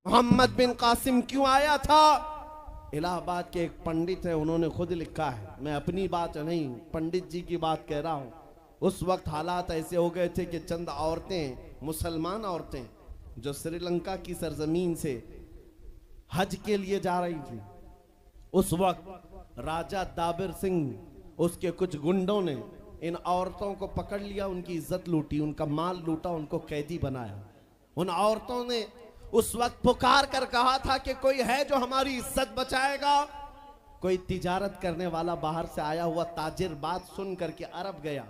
मोहम्मद बिन कासिम क्यों आया था? इलाहाबाद के एक पंडित है, उन्होंने खुद लिखा है, मैं अपनी बात नहीं पंडित जी की बात कह रहा हूं। उस वक्त हालात ऐसे हो गए थे कि चंद औरतें, मुसलमान औरतें जो श्रीलंका की सरजमीन से हज के लिए जा रही थी, उस वक्त राजा दाबिर सिंह उसके कुछ गुंडों ने इन औरतों को पकड़ लिया, उनकी इज्जत लूटी, उनका माल लूटा, उनको कैदी बनाया। उन औरतों ने उस वक्त पुकार कर कहा था कि कोई है जो हमारी इज्जत बचाएगा। कोई तिजारत करने वाला बाहर से आया हुआ ताजिर बात सुन करके अरब गया।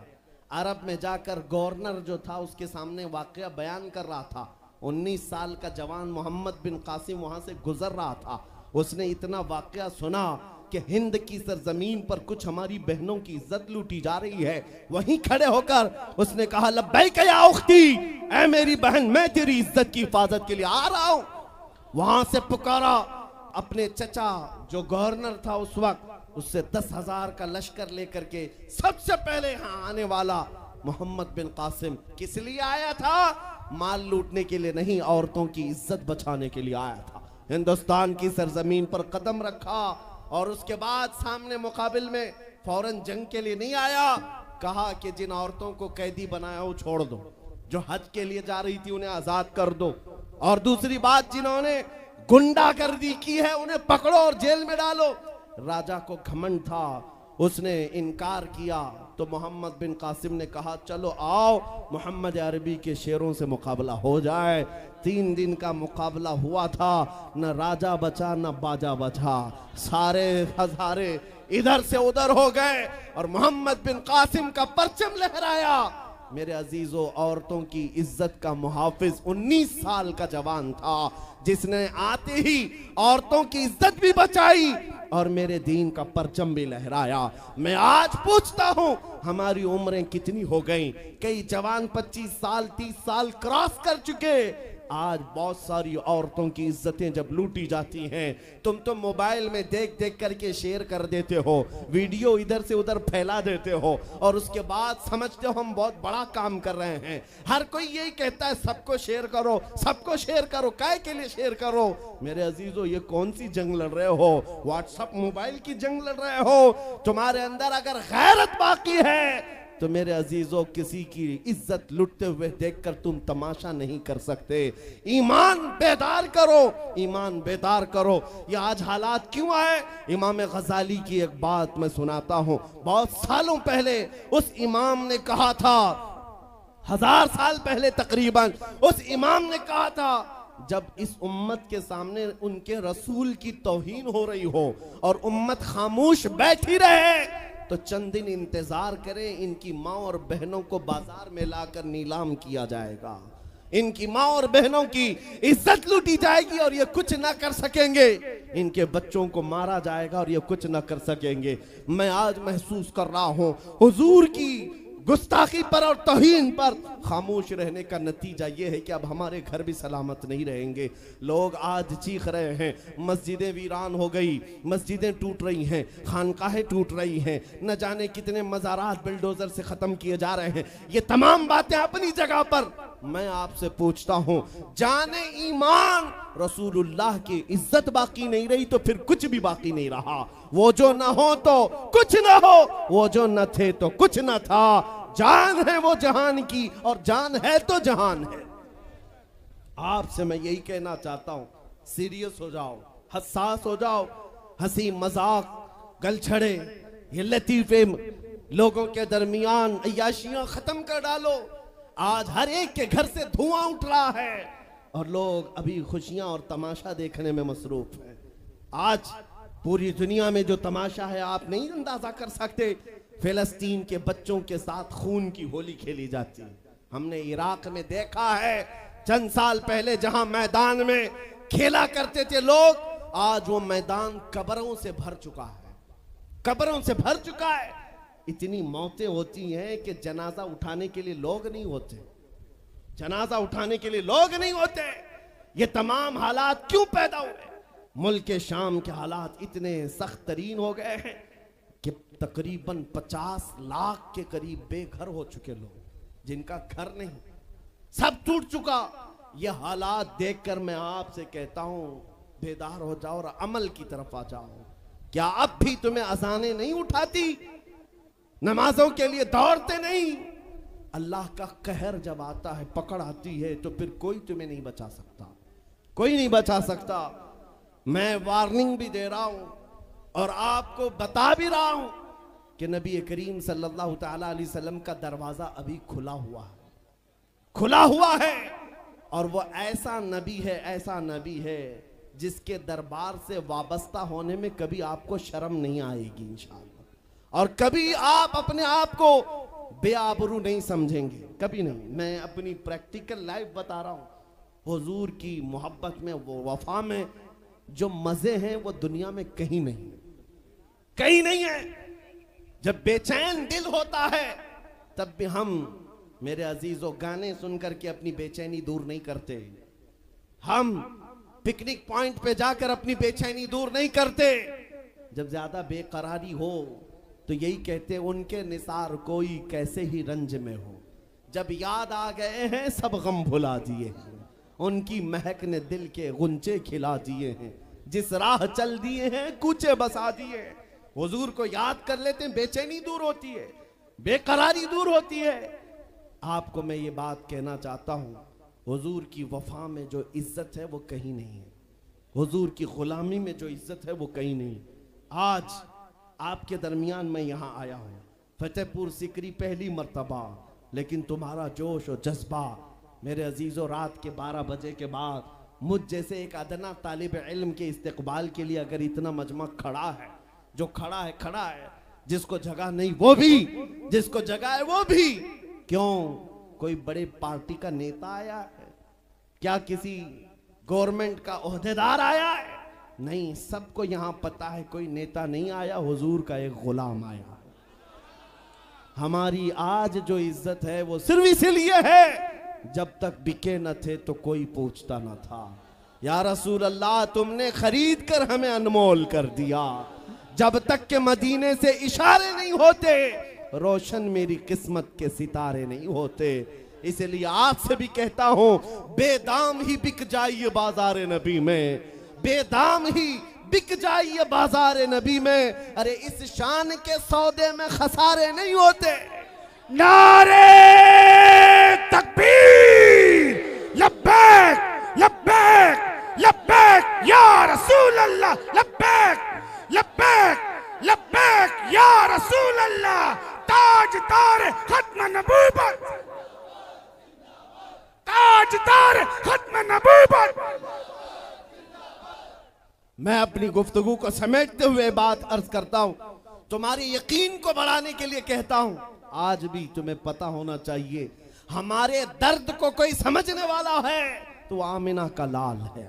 अरब में जाकर गवर्नर जो था उसके सामने वाकया बयान कर रहा था। 19 साल का जवान मोहम्मद बिन कासिम वहां से गुजर रहा था। उसने इतना वाकया सुना कि हिंद की सरजमीन पर कुछ हमारी बहनों की इज्जत लूटी जा रही है। वहीं खड़े होकर उसने कहा, लब्बैक या उख्ती, ऐ मेरी बहन, मैं तेरी इज्जत की हिफाजत के लिए आ रहा हूं। वहां से पुकारा अपने चचा जो गवर्नर था उस वक्त, उससे 10,000 का लश्कर लेकर के सबसे पहले यहां आने वाला मोहम्मद बिन कासिम किस लिए आया था? माल लूटने के लिए नहीं, औरतों की इज्जत बचाने के लिए आया था। हिंदुस्तान की सरजमीन पर कदम रखा और उसके बाद सामने मुकाबिल में फौरन जंग के लिए नहीं आया। कहा कि जिन औरतों को कैदी बनाया वो छोड़ दो, जो हज के लिए जा रही थी उन्हें आजाद कर दो, और दूसरी बात, जिन्होंने गुंडागर्दी की है उन्हें पकड़ो और जेल में डालो। राजा को घमंड था, उसने इनकार किया तो मोहम्मद बिन कासिम ने कहा, चलो आओ मोहम्मद अरबी के शेरों से मुकाबला हो जाए। 3 दिन का मुकाबला हुआ था, न राजा बचा न बाजा बचा, सारे हजारे इधर से उधर हो गए और मोहम्मद बिन कासिम का परचम लहराया। मेरे अजीजों, औरतों की इज्जत का मुहाफिज 19 साल का जवान था, जिसने आते ही औरतों की इज्जत भी बचाई और मेरे दीन का परचम भी लहराया। मैं आज पूछता हूं, हमारी उम्रें कितनी हो गई? कई जवान 25 साल 30 साल क्रॉस कर चुके। आज बहुत सारी औरतों की इज्जतें जब लूटी जाती हैं, तुम तो मोबाइल में देख देख करके शेयर कर देते हो, वीडियो इधर से उधर फैला देते हो और उसके बाद समझते हो हम बहुत बड़ा काम कर रहे हैं। हर कोई यही कहता है सबको शेयर करो, सबको शेयर करो, काय के लिए शेयर करो? मेरे अजीजों, ये कौन सी जंग लड़ रहे हो? व्हाट्सएप मोबाइल की जंग लड़ रहे हो? तुम्हारे अंदर अगर गैरत बाकी है तो मेरे अजीजों, किसी की इज्जत लुटते हुए देखकर तुम तमाशा नहीं कर सकते। ईमान बेदार करो, ईमान बेदार करो। ये आज हालात क्यों आए? इमाम गजाली की एक बात मैं सुनाता हूं। बहुत सालों पहले उस इमाम ने कहा था, 1000 साल पहले तकरीबन, उस इमाम ने कहा था, जब इस उम्मत के सामने उनके रसूल की तौहीन हो रही हो और उम्मत खामोश बैठी रहे तो चंद दिन इंतजार करें, इनकी माँ और बहनों को बाजार में लाकर नीलाम किया जाएगा, इनकी माँ और बहनों की इज्जत लूटी जाएगी और ये कुछ ना कर सकेंगे, इनके बच्चों को मारा जाएगा और ये कुछ ना कर सकेंगे। मैं आज महसूस कर रहा हूं, हुजूर की गुस्ताखी पर और तौहीन पर खामोश रहने का नतीजा यह है कि अब हमारे घर भी सलामत नहीं रहेंगे। लोग आज चीख रहे हैं, मस्जिदें वीरान हो गई, मस्जिदें टूट रही हैं, खानकाहें टूट रही हैं, न जाने कितने मज़ारात बिल्डोजर से ख़त्म किए जा रहे हैं। ये तमाम बातें अपनी जगह पर। मैं आपसे पूछता हूं, जाने ईमान रसूलुल्लाह की इज्जत बाकी नहीं रही तो फिर कुछ भी बाकी नहीं रहा। वो जो न हो तो कुछ न हो, वो जो न थे तो कुछ न था। जान है वो जहान की और जान है तो जहान है। आपसे मैं यही कहना चाहता हूं, सीरियस हो जाओ, हसास हो जाओ। हंसी मजाक, गलछड़े, ये लतीफे लोगों के दरमियान अय्याशियां खत्म कर डालो। आज हर एक के घर से धुआं उठ रहा है और लोग अभी खुशियां और तमाशा देखने में मसरूफ हैं। आज पूरी दुनिया में जो तमाशा है आप नहीं अंदाजा कर सकते। फिलिस्तीन के बच्चों के साथ खून की होली खेली जाती है। हमने इराक में देखा है चंद साल पहले, जहां मैदान में खेला करते थे लोग, आज वो मैदान कब्रों से भर चुका है, कब्रों से भर चुका है। इतनी मौतें होती हैं कि जनाजा उठाने के लिए लोग नहीं होते, जनाजा उठाने के लिए लोग नहीं होते। ये तमाम हालात क्यों पैदा हुए? मुल्क के शाम के हालात इतने सख्त तरीन हो गए हैं कि तकरीबन 50 लाख के करीब बेघर हो चुके लोग, जिनका घर नहीं, सब टूट चुका। ये हालात देखकर मैं आपसे कहता हूं बेदार हो जाओ और अमल की तरफ आ जाओ। क्या अब भी तुम्हें अजानें नहीं उठाती, नमाजों के लिए दौड़ते नहीं? अल्लाह का कहर जब आता है, पकड़ आती है, तो फिर कोई तुम्हें नहीं बचा सकता, कोई नहीं बचा सकता। मैं वार्निंग भी दे रहा हूं और आपको बता भी रहा हूं कि नबी करीम सल्लल्लाहु तआला अलैहि वसल्लम का दरवाजा अभी खुला हुआ है, खुला हुआ है। और वो ऐसा नबी है, ऐसा नबी है जिसके दरबार से वाबस्ता होने में कभी आपको शर्म नहीं आएगी इंशाअल्लाह, और कभी आप अपने आप को बेआबरू नहीं समझेंगे, कभी नहीं। मैं अपनी प्रैक्टिकल लाइफ बता रहा हूं। हुजूर की मोहब्बत में, वो वफा में जो मजे हैं वो दुनिया में कहीं नहीं, कहीं नहीं है। जब बेचैन दिल होता है तब भी हम, मेरे अजीजों, गाने सुनकर के अपनी बेचैनी दूर नहीं करते। हम पिकनिक पॉइंट पे जाकर अपनी बेचैनी दूर नहीं करते। जब ज्यादा बेकरारी हो तो यही कहते हैं, उनके निसार कोई कैसे ही रंज में हो, जब याद आ गए हैं सब गम भुला दिए हैं, उनकी महक ने दिल के गुंचे खिला दिए हैं, जिस राह चल दिए हैं कूचे बसा दिए। हुजूर को याद कर लेते हैं, बेचैनी दूर होती है, बेकरारी दूर होती है। आपको मैं ये बात कहना चाहता हूं, हुजूर की वफा में जो इज्जत है वो कहीं नहीं है, हुजूर की गुलामी में जो इज्जत है वो कहीं नहीं। आज आपके दरमियान मैं यहां आया हूं, फतेहपुर सिकरी पहली मर्तबा, लेकिन तुम्हारा जोश और जज्बा मेरे अजीजों, रात के 12 बजे के बाद मुझ जैसे एक अदना तालिब इल्म के इस्तेकबाल के लिए अगर इतना मजमा खड़ा है, जो खड़ा है खड़ा है, जिसको जगह नहीं वो भी, जिसको जगह है वो भी। क्यों? कोई बड़े पार्टी का नेता आया है क्या? किसी गवर्नमेंट का ओहदेदार आया है? नहीं, सबको यहां पता है कोई नेता नहीं आया, हुजूर का एक गुलाम आया। हमारी आज जो इज्जत है वो सिर्फ इसीलिए है, जब तक बिके न थे तो कोई पूछता न था। या रसूल अल्लाह, तुमने खरीद कर हमें अनमोल कर दिया। जब तक के मदीने से इशारे नहीं होते, रोशन मेरी किस्मत के सितारे नहीं होते। इसलिए आपसे भी कहता हूं, बेदाम ही बिक जाइए बाजार नबी में, बेदाम ही बिक जाइए बाजार नबी में। अरे इस शान के सौदे में खसारे नहीं होते। नारे तकबीर, लब्बैक लब्बैक लब्बैक या रसूल अल्लाह, लब्बैक लब्बैक लब्बैक या रसूल अल्लाह। ताजदार खत्म नबूवत, ताजदार खत्म नबूवत। मैं अपनी गुफ्तगू को समेटते हुए बात अर्ज करता हूं, तुम्हारे यकीन को बढ़ाने के लिए कहता हूं, आज भी तुम्हें पता होना चाहिए, हमारे दर्द को कोई समझने वाला है तो आमिना का लाल है,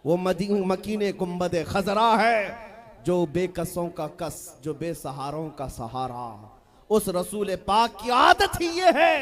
वो मकीने गुंबद खजरा है, जो बेकसों का कस, जो बेसहारों का सहारा। उस रसूल पाक की आदत ही ये है,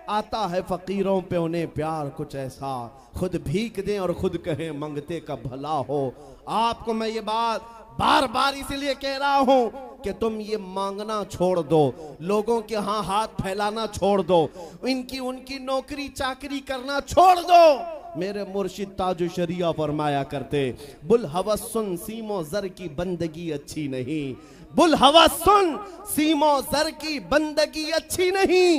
आता है फकीरों पे उन्हें प्यार कुछ ऐसा, खुद भीख दें और खुद कहें मंगते का भला हो। आपको मैं ये बात बार बार इसलिए कह रहा हूं कि तुम ये मांगना छोड़ दो, लोगों के यहाँ हाथ फैलाना छोड़ दो, इनकी उनकी नौकरी चाकरी करना छोड़ दो। मेरे मुर्शिद ताजु शरिया फरमाया करते, बुल हवस सुन सीमो जर की बंदगी अच्छी नहीं, बुल हवस सुन सीमो जर की बंदगी अच्छी नहीं,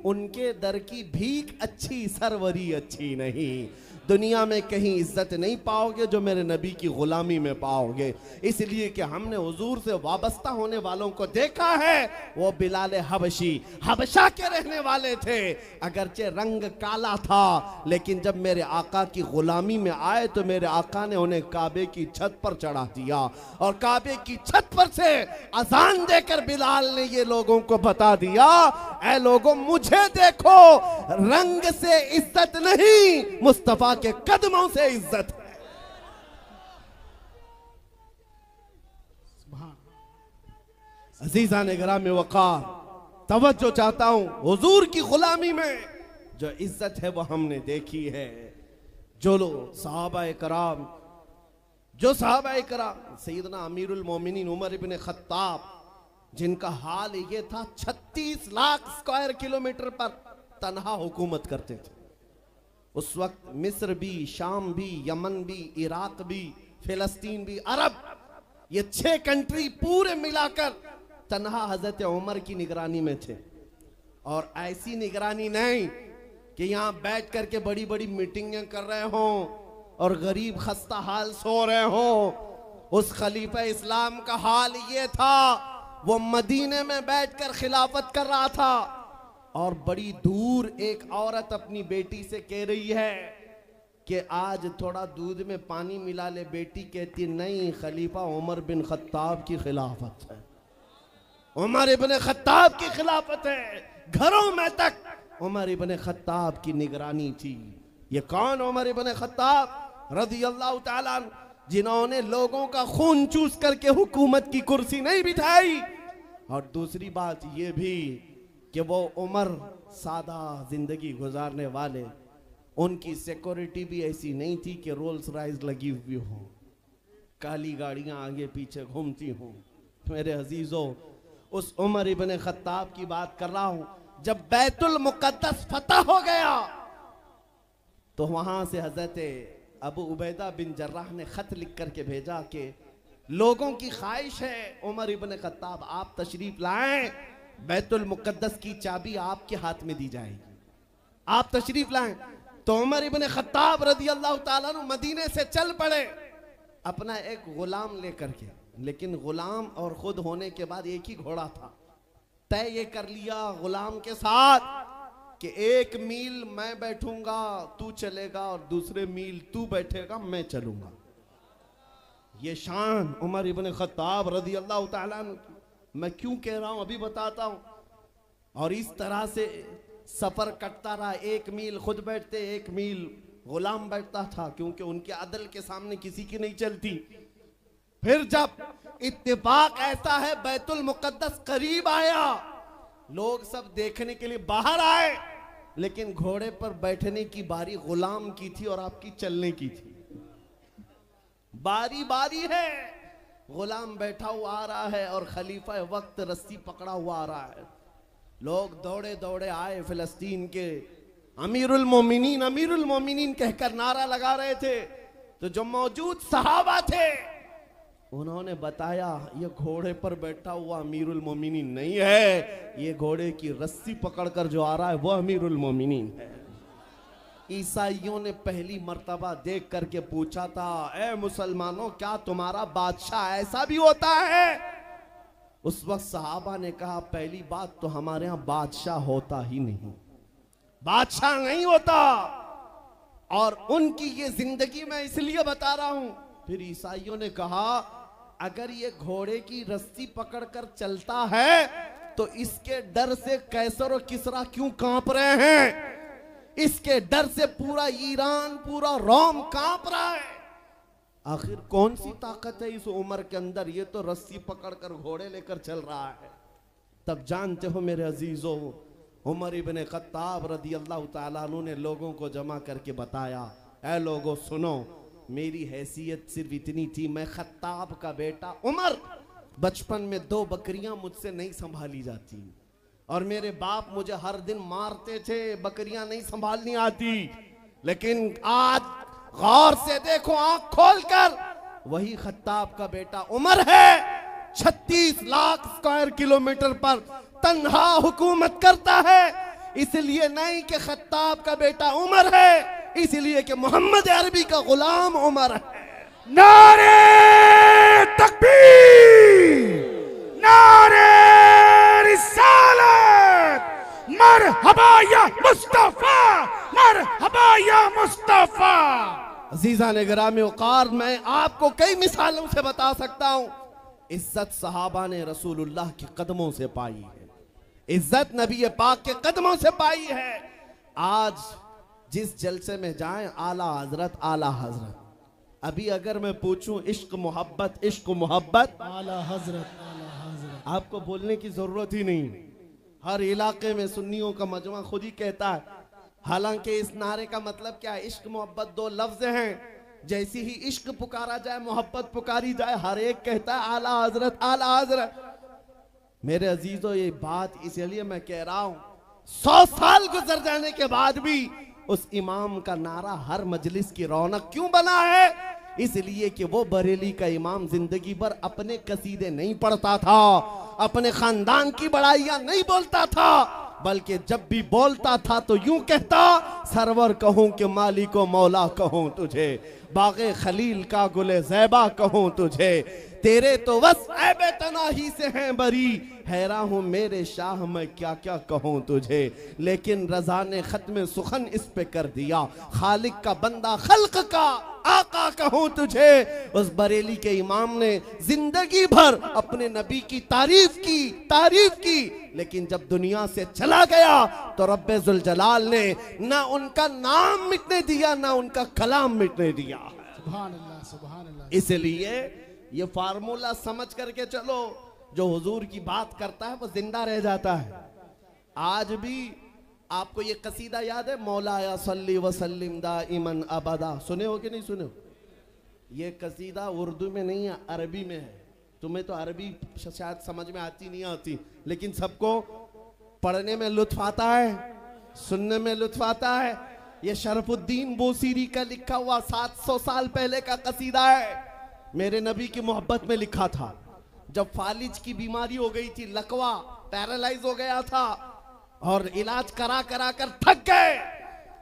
उनके दर की भीख अच्छी, सरवरी अच्छी नहीं। दुनिया में कहीं इज्जत नहीं पाओगे जो मेरे नबी की गुलामी में पाओगे। इसलिए कि हमने हुजूर से वाबस्ता होने वालों को देखा है, वो बिलाल हबशी हबशा के रहने वाले थे, अगरचे रंग काला था, लेकिन जब मेरे आका की गुलामी में आए तो मेरे आका ने उन्हें काबे की छत पर चढ़ा दिया, और काबे की छत पर से अजान देकर बिलाल ने ये लोगों को बता दिया, ऐ लोगों मुझे देखो, रंग से इज्जत नहीं, मुस्तफा के कदमों से इज्जत है। अजीजा ने ग्राम वकार, तवज्जो चाहता हूं, हुजूर की गुलामी में जो इज्जत है वो हमने देखी है। जो लोग सहाबाए कराम, जो सहाबाए कराम, सैयदना अमीरुल मोमिनीन उमर इब्न खत्ताब, जिनका हाल ये था 36 लाख स्क्वायर किलोमीटर पर तन्हा हुकूमत करते थे, उस वक्त मिस्र भी, शाम भी, यमन भी, इराक भी, फिलिस्तीन भी, अरब, ये 6 कंट्री पूरे मिलाकर तन्हा हजरत उमर की निगरानी में थे। और ऐसी निगरानी नहीं कि यहां बैठ करके बड़ी बड़ी मीटिंगें कर रहे हों और गरीब खस्ता हाल सो रहे हों। उस खलीफा इस्लाम का हाल ये था, वो मदीने में बैठकर खिलाफत कर रहा था और बड़ी दूर एक औरत अपनी बेटी से कह रही है कि आज थोड़ा दूध में पानी मिला ले। बेटी कहती नहीं, खलीफा उमर बिन खत्ताब की खिलाफत है, उमर इब्ने खत्ताब की खिलाफत है। घरों में तक उमर इब्ने खत्ताब की निगरानी थी। ये कौन? उमर इब्ने खत्ताब रज़ी अल्लाह ताला अन्हु, जिन्होंने लोगों का खून चूस करके हुकूमत की कुर्सी नहीं बिठाई। और दूसरी बात ये भी कि वो उमर सादा जिंदगी गुजारने वाले, उनकी सिक्योरिटी भी ऐसी नहीं थी कि रोल्स रॉयस लगी हुई हो, काली गाड़ियां आगे पीछे घूमती हों। मेरे अजीजों, उस उमर इब्ने खत्ताब की बात कर रहा हूं। जब बैतुल मुकद्दस फतह हो गया तो वहां से हजरत अबू उबैदा बिन जर्राह ने खत लिख करके भेजा कि लोगों की ख्वाहिश है उमर इब्ने खत्ताब आप तशरीफ लाएं, बैतुल मुकद्दस की चाबी आपके हाथ में दी जाएगी, आप तशरीफ लाएं। तो उमर इब्ने खत्ताब रज़ी अल्लाह ताला अन्हु मदीने से चल पड़े अपना एक गुलाम लेकर के। लेकिन गुलाम और खुद होने के बाद एक ही घोड़ा था। तय ये कर लिया गुलाम के साथ कि 1 मील मैं बैठूंगा तू चलेगा और दूसरे मील तू बैठेगा मैं चलूंगा। ये शान उमर इब्ने खत्ताब रज़ी अल्लाह ताला अन्हु की। मैं क्यों कह रहा हूं अभी बताता हूं। और इस तरह से सफर कटता रहा। 1 मील खुद बैठते, 1 मील गुलाम बैठता था, क्योंकि उनके अदल के सामने किसी की नहीं चलती। फिर जब इत्तेफाक ऐसा है बैतुल मुकद्दस करीब आया, लोग सब देखने के लिए बाहर आए, लेकिन घोड़े पर बैठने की बारी गुलाम की थी और आपकी चलने की थी। बारी बारी है, गुलाम बैठा हुआ आ रहा है और खलीफा वक्त रस्सी पकड़ा हुआ आ रहा है। लोग दौड़े दौड़े आए, फिलिस्तीन के अमीरुल मोमिनीन कहकर नारा लगा रहे थे। तो जो मौजूद सहाबा थे उन्होंने बताया ये घोड़े पर बैठा हुआ अमीरुल मोमिनीन नहीं है, ये घोड़े की रस्सी पकड़कर जो आ रहा है वो अमीरुल मोमिनीन है। ईसाइयों ने पहली मर्तबा देख करके पूछा था, ए मुसलमानों क्या तुम्हारा बादशाह ऐसा भी होता है? उस वक्त सहाबा ने कहा पहली बात तो हमारे यहाँ बादशाह होता ही नहीं, बादशाह नहीं होता। और उनकी ये जिंदगी मैं इसलिए बता रहा हूं। फिर ईसाइयों ने कहा अगर ये घोड़े की रस्सी पकड़कर चलता है तो इसके डर से कैसर और किसरा क्यों कांप रहे हैं? इसके डर से पूरा ईरान, पूरा रोम कांप रहा है। आखिर कौन सी ताकत है इस उमर के अंदर? ये तो रस्सी पकड़कर घोड़े लेकर चल रहा है। तब जानते हो मेरे अजीजों, उमर इब्ने खत्ताब रज़ी अल्लाह ताला अन्हु ने लोगों को जमा करके बताया, ऐ लोगों सुनो, मेरी हैसियत सिर्फ इतनी थी, मैं खत्ताब का बेटा उमर, बचपन में 2 बकरियां मुझसे नहीं संभाली जाती और मेरे बाप मुझे हर दिन मारते थे, बकरियां नहीं संभालनी आती। लेकिन आज गौर से देखो, आंख खोलकर, वही खत्ताब का बेटा उमर है। 36 लाख स्क्वायर किलोमीटर पर तन्हा हुकूमत करता है। इसलिए नहीं कि खत्ताब का बेटा उमर है, इसलिए कि मोहम्मद अरबी का गुलाम उमर है। नारे तकबीर, नारे रिसालत, मरहबा या मुस्तफा, मरहबा या मुस्तफा। अजीज़ान गिरामी वक़ार, मैं आपको कई मिसालों से बता सकता हूं। इज्जत सहाबा ने रसूलुल्लाह के कदमों से पाई है, इज्जत नबी पाक के कदमों से पाई है। आज जिस जलसे में जाएं, आला हजरत आला हजरत। अभी अगर मैं पूछूं इश्क मोहब्बत, इश्क मोहब्बत, आला हजरत आला हजरत, आपको बोलने की जरूरत ही नहीं। हर इलाके में सुन्नियों का मजमा खुद ही कहता है। हालांकि इस नारे का मतलब क्या है? इश्क मोहब्बत 2 लफ्ज हैं। जैसी ही इश्क पुकारा जाए, मोहब्बत पुकारी जाए, हर एक कहता है आला हजरत आला हजरत। मेरे अजीजों, ये बात इसलिए मैं कह रहा हूं, 100 साल गुजर जाने के बाद भी उस इमाम का नारा हर मजलिस की रौनक क्यों बना है? इसलिए कि वो बरेली का इमाम जिंदगी भर अपने कसीदे नहीं पढ़ता था, अपने खानदान की बड़ाइयां नहीं बोलता था, बल्कि जब भी बोलता था तो यूं कहता, सरवर कहूं कि मालिको मौला कहूं तुझे, बागे खलील का गुले ज़ैबा कहूं तुझे, तेरे तो बस ऐबे तनाही से हैं बरी, हैरान हूं मेरे शाह मैं क्या क्या कहूं तुझे। लेकिन रजा ने खत्म सुखन इस पे कर दिया, खालिक का बंदा खल्क का आका कहूं तुझे। उस बरेली के इमाम ने जिंदगी भर अपने नबी की तारीफ की, लेकिन जब दुनिया से चला गया तो रब्बे जुल जलाल ने ना उनका नाम मिटने दिया, ना उनका कलाम मिटने दिया। सुभान अल्लाह, सुभान अल्लाह। इसलिए ये फार्मूला समझ करके चलो, जो हुजूर की बात करता है वो जिंदा रह जाता है। आज भी आपको ये कसीदा याद है, मौलाया सल्ली वसल्लिम दाइमन अबदा, सुने हो कि नहीं सुने हो? ये कसीदा उर्दू में नहीं है, अरबी में है। तुम्हें तो अरबी शायद समझ में आती नहीं आती, लेकिन सबको पढ़ने में लुत्फ आता है, सुनने में लुत्फ आता है। ये शरफुद्दीन बोसीरी का लिखा हुआ 700 साल पहले का कसीदा है। मेरे नबी की मोहब्बत में लिखा था। जब फालिज की बीमारी हो गई थी, लकवा, पैरालाइज हो गया था और इलाज करा करा कर थक गए,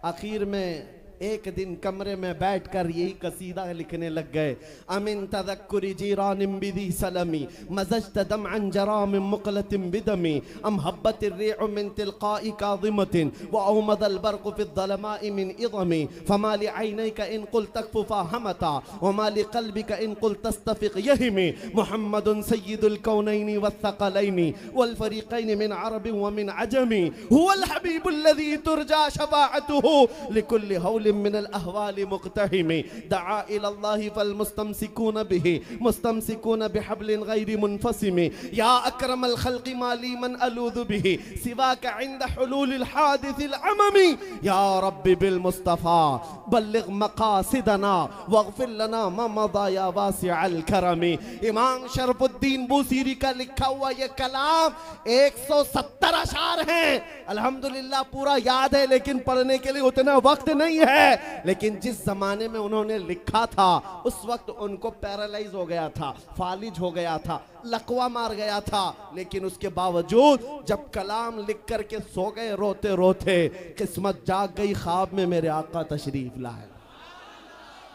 आखिर में एक दिन कमरे में बैठकर यही कसीदा लिखने लग गए। अमिन तदक्कुरी जीरानिम बिदी सलमी मज़ज्त दमअन जरामिम मुक़लतिम बिदमी अम हब्बतिर रिअ मिन तिलक़ाइ काज़िमतिन व औमदल बर्क़ु फ़िज़्ज़लमाइ मिन इज़मी फमा लिअयनैका इन क़ुल तकफ़ुफ़ा हमता व मा लिक़ल्बिका इन क़ुल तस्तफ़िक़ यहिमी मुहम्मदुन सय्यिदुल कौनैनि वस्सक़लैनि वल फ़रीक़ैनि मिन अरबिन व मिन अजमी हुवल हबीबुल्लज़ी तुरजा शफ़ाअतुहु लिकुल्लि हौल मिनल अहवालि मुक़तहिमी दआ इलल्लाहि फल मुस्तमसिकून बिही मुस्तमसिकून बिहब्लिन गैरि मुनफ़सिमी या अकरमल खल्क़ि माली मन अलूज़ु बिही सिवाका इंद हुलूलिल हादिसिल अममी या रब्बी बिल मुस्तफ़ा बल्लिग़ मक़ासिदना वग़फ़िर लना मा मज़ा या वासिअल करमी। इमाम शरफुद्दीन बूसीरी का लिखा हुआ ये कलाम 170 अशार हैं। अल्हम्दुलिल्लाह पूरा याद है, लेकिन पढ़ने के लिए उतना वक्त नहीं है। लेकिन जिस जमाने में उन्होंने लिखा था उस वक्त उनको पैरालाइज हो गया था, फालिज हो गया था, लकवा मार गया था, लेकिन उसके बावजूद जब कलाम लिख करके सो गए रोते रोते, किस्मत जाग गई, ख्वाब में मेरे आका तशरीफ लाए।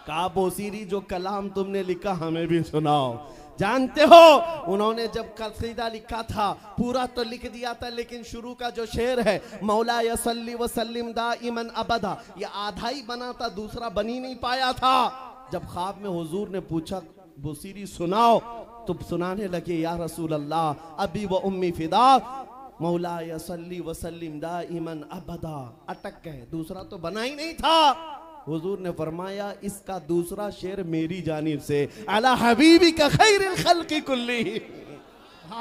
कहा बोसीरी जो कलाम तुमने लिखा हमें भी सुनाओ। जानते हो उन्होंने जब कसीदा लिखा था पूरा तो लिख दिया था, लेकिन शुरू का जो शेर है मौला यसल्ली वसल्लिम दाइमन अबदा, ये आधा ही बना था, दूसरा बन ही नहीं पाया था। जब ख्वाब में हुजूर ने पूछा बुसीरी सुनाओ, तो सुनाने लगे या रसूल अल्लाह अबी व उम्मी फिदा मौला यसल्ली वसल्लिम दाइमन अबदा। अटक गए, दूसरा तो बना ही नहीं था। हुजूर ने फरमाया इसका दूसरा शेर मेरी जानिब से, अला हबीबी का खैरिल खल्क़ि कुल्ली।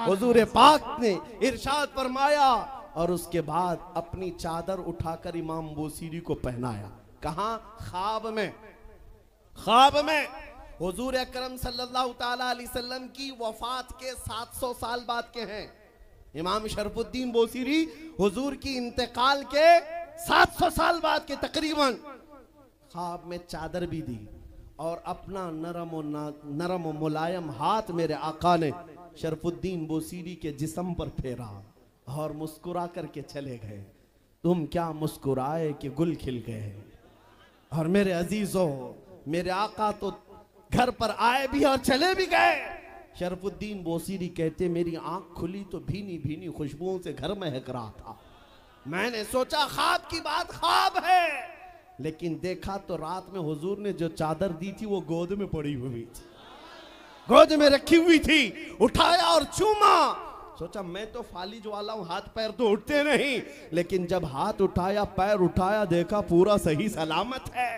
हुजूर पाक ने इरशाद फरमाया और उसके बाद अपनी चादर उठाकर इमाम बोसीरी को पहनाया। कहां? ख्वाब में। ख्वाब में हुजूर अकरम सल्लल्लाहु ताला अलैहि वसल्लम की वफात के 700 साल बाद के हैं। इमाम शरफुद्दीन बोसीरी हुजूर की इंतकाल के 700 साल बाद के तकरीबन ख्वाब में चादर भी दी और अपना नरम और मुलायम हाथ मेरे आका ने शरफुद्दीन बोसीरी के जिस्म पर फेरा और मुस्कुरा करके चले गए। तुम क्या मुस्कुराए कि गुल खिल गए। और मेरे अजीजों, मेरे आका तो घर पर आए भी और चले भी गए। शरफुद्दीन बोसीरी कहते मेरी आंख खुली तो भीनी भीनी खुशबुओं से घर महक रहा था। मैंने सोचा ख्वाब की बात ख्वाब है, लेकिन देखा तो रात में हुजूर ने जो चादर दी थी वो गोद में पड़ी हुई थी, गोद में रखी हुई थी। उठाया और चूमा। सोचा मैं तो फालिज वाला हूं, हाथ पैर तो उठते नहीं, लेकिन जब हाथ उठाया, पैर उठाया, देखा पूरा सही सलामत है।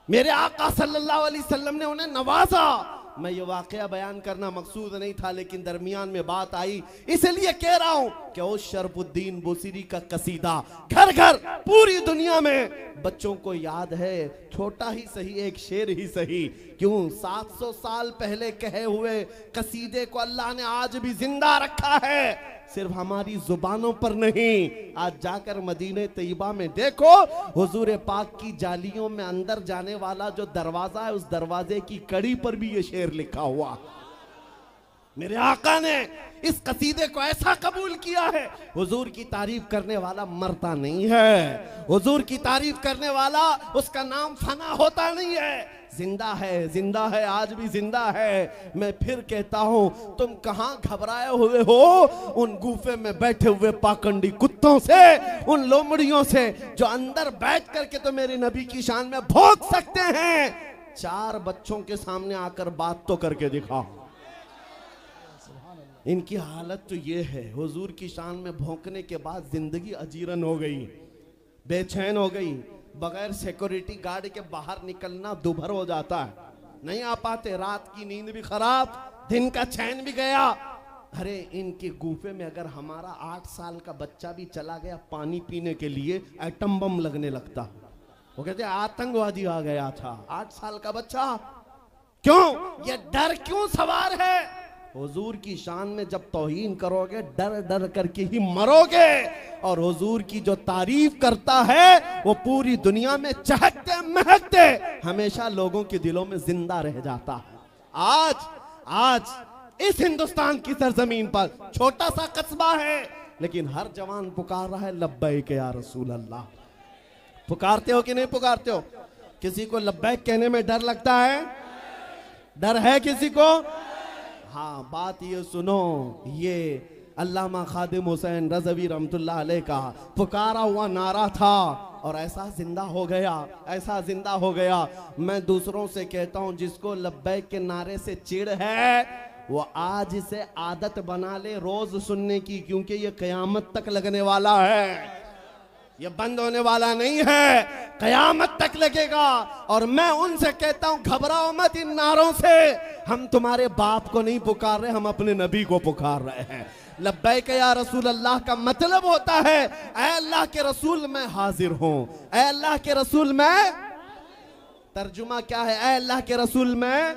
मेरे आका सल्लल्लाहु अलैहि वसल्लम ने उन्हें नवाजा। मैं ये वाकया बयान करना मकसूद नहीं था, लेकिन दरमियान में बात आई इसलिए कह रहा हूं। क्या उस शरफुद्दीन बुसीरी का कसीदा घर घर पूरी दुनिया में बच्चों को याद है? छोटा ही सही, एक शेर ही सही, क्यों 700 साल पहले कहे हुए कसीदे को अल्लाह ने आज भी जिंदा रखा है, सिर्फ हमारी जुबानों पर नहीं। आज जाकर मदीने तैयबा में देखो, हुजूर पाक की जालियों में अंदर जाने वाला जो दरवाजा है, उस दरवाजे की कड़ी पर भी ये शेर लिखा हुआ। मेरे आका ने इस कसीदे को ऐसा कबूल किया है, हुजूर की तारीफ करने वाला मरता नहीं है, हुजूर की तारीफ करने वाला उसका नाम फना होता नहीं है, जिंदा है, आज भी जिंदा है। मैं फिर कहता हूं, तुम कहां घबराए हुए हो उन गुफे में बैठे हुए पाखंडी कुत्तों से, उन लोमड़ियों से जो अंदर बैठ करके तो मेरे नबी की शान में भौंक सकते हैं। 4 बच्चों के सामने आकर बात तो करके दिखाओ। इनकी हालत तो ये है, हुजूर की शान में भौंकने के बाद जिंदगी अजीरन हो गई, बेचैन हो गई, बगैर सिक्योरिटी गार्ड के बाहर निकलना दुभर हो जाता है, नहीं आ पाते, रात की नींद भी खराब, दिन का चैन भी गया। अरे इनके गुफे में अगर हमारा 8 साल का बच्चा भी चला गया पानी पीने के लिए, एटम बम लगने लगता। वो कहते आतंकवादी आ गया था, 8 साल का बच्चा। क्यों? ये डर क्यों सवार है? हुजूर की शान में जब तौहीन करोगे, डर डर करके ही मरोगे। और हुजूर की जो तारीफ करता है वो पूरी दुनिया में चहकते महकते हमेशा लोगों के दिलों में जिंदा रह जाता है। आज इस हिंदुस्तान की सरजमीन पर छोटा सा कस्बा है, लेकिन हर जवान पुकार रहा है लब्बैक या रसूल अल्लाह। पुकारते हो कि नहीं पुकारते हो? किसी को लब्बैक कहने में डर लगता है? डर है किसी को? हाँ, बात ये सुनो, ये अल्लामा खादिम हुसैन रज़वी रहमतुल्लाह अलैह का पुकारा हुआ नारा था और ऐसा जिंदा हो गया, ऐसा जिंदा हो गया। मैं दूसरों से कहता हूँ, जिसको लब्बैक के नारे से चिढ़ है वो आज से आदत बना ले रोज सुनने की, क्योंकि ये कयामत तक लगने वाला है, ये बंद होने वाला नहीं है, कयामत तक लगेगा। और मैं उनसे कहता हूं, घबराओ मत इन नारों से, हम तुम्हारे बाप को नहीं पुकार रहे, हम अपने नबी को पुकार रहे हैं। लब्बैक या रसूल अल्लाह का मतलब होता है, ऐ अल्लाह के रसूल मैं हाजिर हूं, ऐ अल्लाह के रसूल मैं, तर्जुमा क्या है? ऐ अल्लाह के रसूल मैं,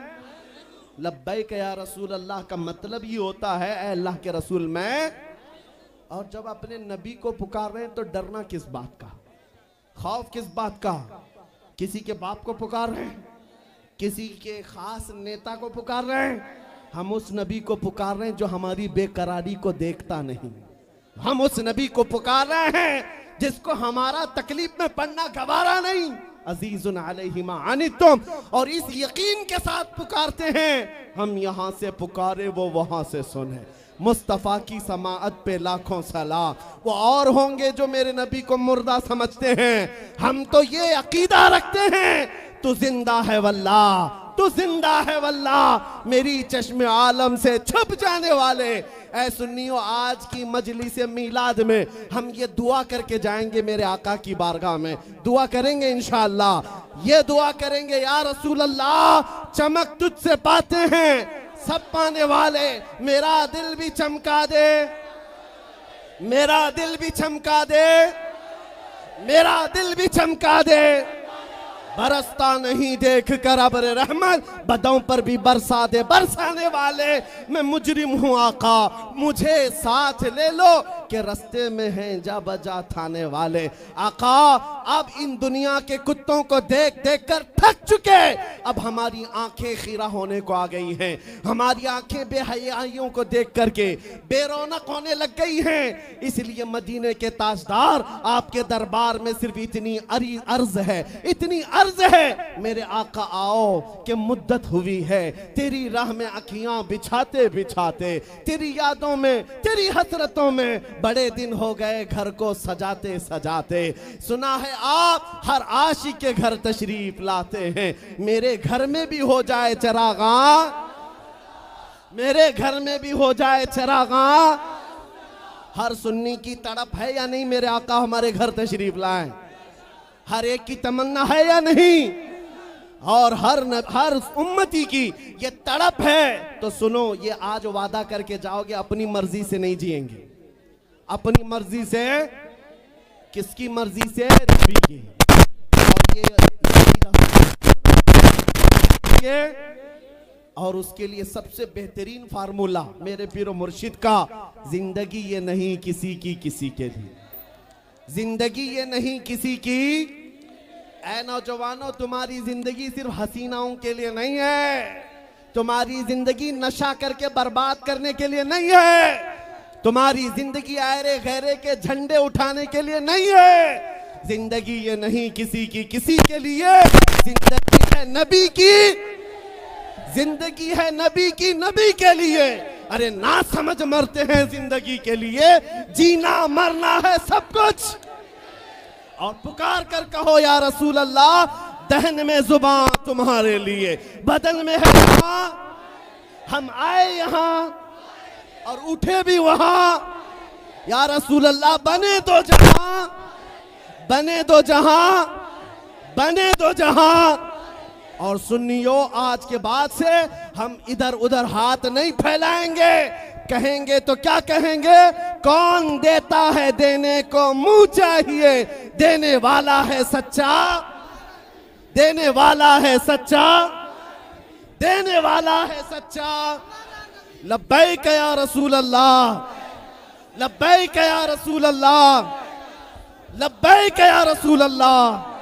लब्बैक या रसूल अल्लाह का मतलब ये होता है ऐ अल्लाह के रसूल मैं। और जब अपने नबी को पुकार रहे हैं तो डरना किस बात का, खौफ किस बात का? किसी के बाप को पुकार रहे हैं, किसी के खास नेता को पुकार रहे हैं? हम उस नबी को पुकार रहे हैं जो हमारी बेकरारी को देखता नहीं, हम उस नबी को पुकार रहे हैं जिसको हमारा तकलीफ में पड़ना गवारा नहीं, अजीजुन अलैहि मा अनितुम, और इस यकीन के साथ पुकारते हैं, हम यहाँ से पुकारे वो वहां से सुने। मुस्तफ़ा की समाअत पे लाखों सलाम। वो और होंगे जो मेरे नबी को मुर्दा समझते हैं, हम तो ये अकीदा रखते हैं, तू जिंदा है वल्लाह, तू जिंदा है वल्लाह। मेरी चश्मे आलम से छुप जाने वाले ऐ सुन्नियों, आज की मजलिस मीलाद में हम ये दुआ करके जाएंगे मेरे आका की बारगाह में, दुआ करेंगे इंशाअल्लाह, ये दुआ करेंगे, या रसूल अल्लाह चमक तुझसे पाते हैं सब पाने वाले, मेरा दिल भी चमका दे, मेरा दिल भी चमका दे, मेरा दिल भी चमका दे। बरसता नहीं देख कर अब्र रहमत, बदों पर भी बरसा दे, बरसाने वाले मैं मुजरिम हूँ आका, मुझे साथ ले लो कि रास्ते में हैं जा बजा थाने वाले। आका अब इन दुनिया के कुत्तों को देख देख कर थक चुके, अब हमारी आंखें खीरा होने को आ गई हैं, हमारी आंखें बेहयाइयों को देख करके बेरौनक होने लग गई हैं। इसलिए मदीने के ताजदार, आपके दरबार में सिर्फ इतनी अर्ज है, इतनी अर्ज है, मेरे आका आओ कि मुद्दत हुई है तेरी राह में अखियां बिछाते बिछाते, तेरी यादों में, तेरी हसरतों में बड़े दिन हो गए घर को सजाते सजाते। सुना है आप हर आशिक के घर तशरीफ लाते हैं, मेरे घर में भी हो जाए चरागा, मेरे घर में भी हो जाए चरागा। हर सुन्नी की तड़प है या नहीं मेरे आका हमारे घर तशरीफ लाएं? हर एक की तमन्ना है या नहीं? और हर उम्मती की ये तड़प है। तो सुनो, ये आज वादा करके जाओगे, अपनी मर्जी से नहीं जिएंगे, अपनी मर्जी से, किसकी मर्जी से? नबी की। और ये और उसके लिए सबसे बेहतरीन फार्मूला मेरे पीरो मुर्शिद का, जिंदगी ये नहीं किसी की किसी के लिए, जिंदगी ये नहीं किसी की। ऐ नौजवानों, तुम्हारी जिंदगी सिर्फ हसीनाओं के लिए नहीं है, तुम्हारी जिंदगी नशा करके बर्बाद करने के लिए नहीं है, तुम्हारी जिंदगी आयरे गैरे के झंडे उठाने के लिए नहीं है। जिंदगी ये नहीं किसी की किसी के लिए, जिंदगी है नबी की, जिंदगी है नबी की, नबी के लिए। अरे ना समझ मरते हैं जिंदगी के लिए, जीना मरना है सब कुछ। और पुकार कर कहो या रसूल अल्लाह, दहन में जुबान तुम्हारे लिए, बदन में है जहां, हम आए यहां और उठे भी वहां। या रसूल अल्लाह, बने दो जहां, बने दो जहां, बने दो जहां। और सुन्नियों, आज के बाद से हम इधर उधर हाथ नहीं फैलाएंगे। कहेंगे तो क्या कहेंगे? कौन देता है देने को मुंह चाहिए, देने वाला है सच्चा, देने वाला है सच्चा, देने वाला है सच्चा। लब्बैक या रसूल अल्लाह, लब्बैक या रसूल अल्लाह, लब्बैक या रसूल अल्लाह।